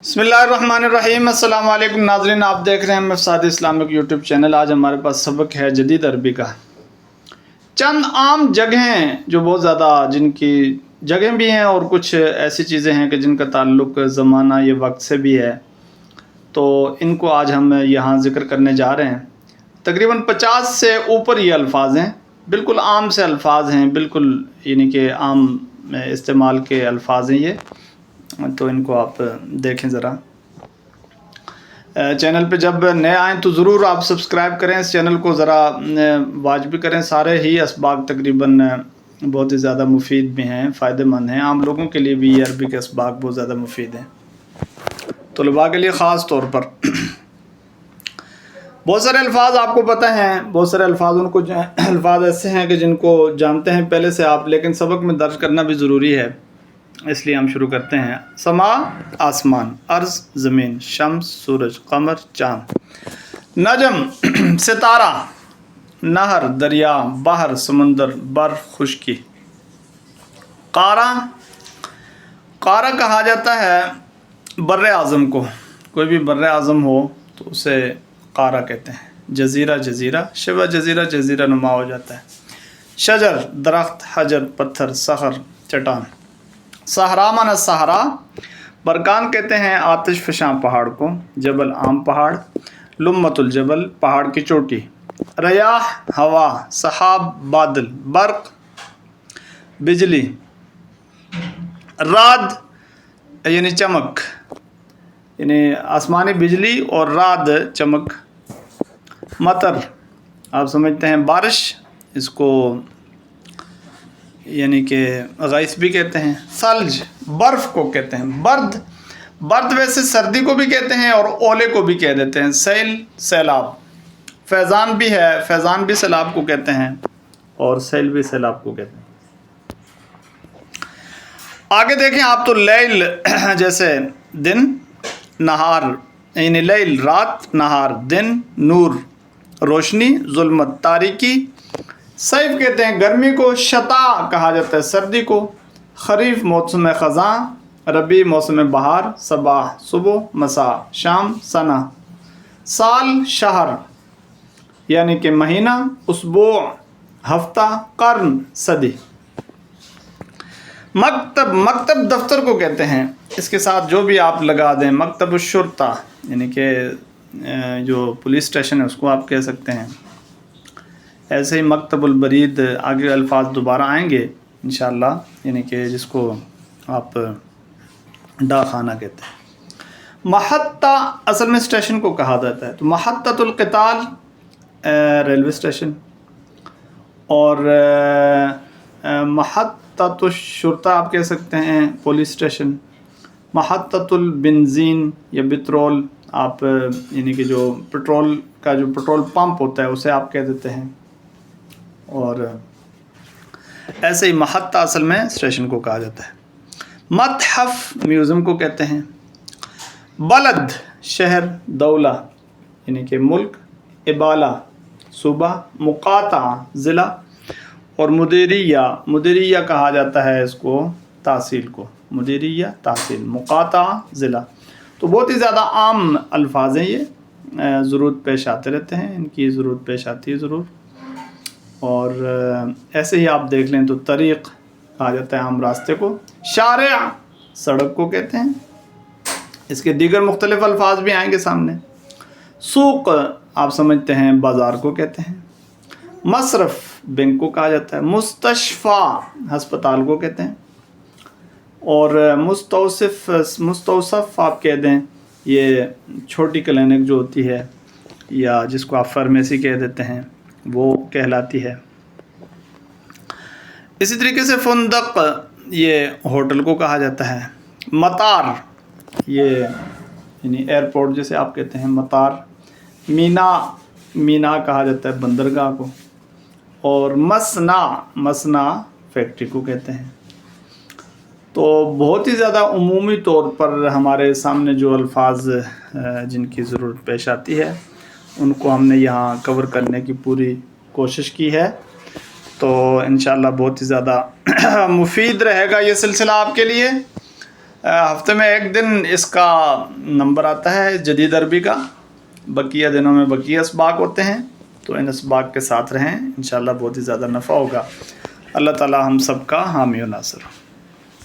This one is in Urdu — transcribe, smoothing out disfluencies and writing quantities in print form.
بسم اللہ الرحمن الرحیم۔ السلام علیکم ناظرین، آپ دیکھ رہے ہیں مفساد اسلامک یوٹیوب چینل۔ آج ہمارے پاس سبق ہے جدید عربی کا۔ چند عام جگہیں جو بہت زیادہ جن کی جگہیں بھی ہیں اور کچھ ایسی چیزیں ہیں کہ جن کا تعلق زمانہ یا وقت سے بھی ہے، تو ان کو آج ہم یہاں ذکر کرنے جا رہے ہیں۔ تقریباً 50 سے اوپر یہ الفاظ ہیں، بالکل عام سے الفاظ ہیں، بالکل یعنی کہ عام استعمال کے الفاظ ہیں یہ، تو ان کو آپ دیکھیں ذرا۔ چینل پہ جب نئے آئیں تو ضرور آپ سبسکرائب کریں، اس چینل کو ذرا واچ بھی کریں۔ سارے ہی اسباق تقریباً بہت ہی زیادہ مفید بھی ہیں، فائدہ مند ہیں، عام لوگوں کے لیے بھی یہ عربی کے اسباق بہت زیادہ مفید ہیں، طلباء کے لیے خاص طور پر۔ بہت سارے الفاظ آپ کو پتہ ہیں، بہت سارے الفاظ ان کو الفاظ ایسے ہیں کہ جن کو جانتے ہیں پہلے سے آپ، لیکن سبق میں درج کرنا بھی ضروری ہے، اس لیے ہم شروع کرتے ہیں۔ سما آسمان، ارض زمین، شمس سورج، قمر چاند، نجم ستارہ، نہر دریا، بحر سمندر، بر خشکی۔ قارہ، قارہ کہا جاتا ہے بر اعظم کو، کوئی بھی بر اعظم ہو تو اسے قارہ کہتے ہیں۔ جزیرہ، جزیرہ شبہ جزیرہ، جزیرہ نما ہو جاتا ہے۔ شجر درخت، حجر پتھر، صخر چٹان۔ صحرا مانا صحرا، برکان کہتے ہیں آتش فشاں پہاڑ کو، جبل عام پہاڑ، لمۃ الجبل پہاڑ کی چوٹی۔ ریاح ہوا، سحاب بادل، برق بجلی، رعد یعنی چمک، یعنی آسمانی بجلی اور رعد چمک۔ مطر آپ سمجھتے ہیں بارش، اس کو یعنی کہ غیث بھی کہتے ہیں۔ ثلج برف کو کہتے ہیں۔ برد، برد ویسے سردی کو بھی کہتے ہیں اور اولے کو بھی کہہ دیتے ہیں۔ سیل سیلاب، فیضان بھی ہے، فیضان بھی سیلاب کو کہتے ہیں اور سیل بھی سیلاب کو کہتے ہیں۔ آگے دیکھیں آپ تو لیل جیسے دن، نہار یعنی لیل رات، نہار دن، نور روشنی، ظلمت تاریکی۔ صیف کہتے ہیں گرمی کو، شتا کہا جاتا ہے سردی کو، خریف موسم خزاں، ربیع موسم بہار، صباح صبح، مساء شام، سنہ سال، شہر یعنی کہ مہینہ، اسبوع ہفتہ، قرن صدی۔ مکتب، مکتب دفتر کو کہتے ہیں، اس کے ساتھ جو بھی آپ لگا دیں۔ مکتب الشرطہ یعنی کہ جو پولیس اسٹیشن ہے اس کو آپ کہہ سکتے ہیں۔ ایسے ہی مکتب البرید، آگے الفاظ دوبارہ آئیں گے انشاءاللہ، یعنی کہ جس کو آپ ڈاک خانہ کہتے ہیں۔ محطہ اصل میں اسٹیشن کو کہا جاتا ہے، تو محطۃ القتال ریلوے اسٹیشن، اور محطۃ الشرطہ آپ کہہ سکتے ہیں پولیس اسٹیشن۔ محطۃ البنزین یا پٹرول، آپ یعنی کہ جو پٹرول کا جو پٹرول پمپ ہوتا ہے اسے آپ کہہ دیتے ہیں، اور ایسے ہی محطہ اصل میں اسٹیشن کو کہا جاتا ہے۔ متحف میوزیم کو کہتے ہیں۔ بلد شہر، دولہ یعنی کہ ملک، ابالہ صوبہ، مقاطعہ ضلع، اور مدیریہ، مدیریہ کہا جاتا ہے اس کو تحصیل کو، مدیریہ تحصیل، مقاطعہ ضلع۔ تو بہت ہی زیادہ عام الفاظ ہیں یہ، ضرورت پیش آتے رہتے ہیں، ان کی ضرورت پیش آتی ہے ضرور۔ اور ایسے ہی آپ دیکھ لیں تو طریق کہا جاتا ہے عام راستے کو۔ شارع سڑک کو کہتے ہیں، اس کے دیگر مختلف الفاظ بھی آئیں گے سامنے۔ سوق آپ سمجھتے ہیں بازار کو کہتے ہیں۔ مصرف بینک کو کہا جاتا ہے۔ مستشفیٰ ہسپتال کو کہتے ہیں، اور مستوصف آپ کہہ دیں یہ چھوٹی کلینک جو ہوتی ہے، یا جس کو آپ فارمیسی کہہ دیتے ہیں، وہ کہلاتی ہے۔ اسی طریقے سے فندق یہ ہوٹل کو کہا جاتا ہے۔ مطار یہ یعنی ایئرپورٹ جیسے آپ کہتے ہیں، مطار۔ مینا، مینا کہا جاتا ہے بندرگاہ کو، اور مصنع، مصنع فیکٹری کو کہتے ہیں۔ تو بہت ہی زیادہ عمومی طور پر ہمارے سامنے جو الفاظ جن کی ضرورت پیش آتی ہے ان کو ہم نے یہاں کور کرنے کی پوری کوشش کی ہے، تو انشاءاللہ بہت ہی زیادہ مفید رہے گا یہ سلسلہ آپ کے لیے۔ ہفتے میں ایک دن اس کا نمبر آتا ہے جدید عربی کا، بقیہ دنوں میں بقیہ اسباق ہوتے ہیں، تو ان اسباق کے ساتھ رہیں، انشاءاللہ بہت ہی زیادہ نفع ہوگا۔ اللہ تعالی ہم سب کا حامی و ناصر۔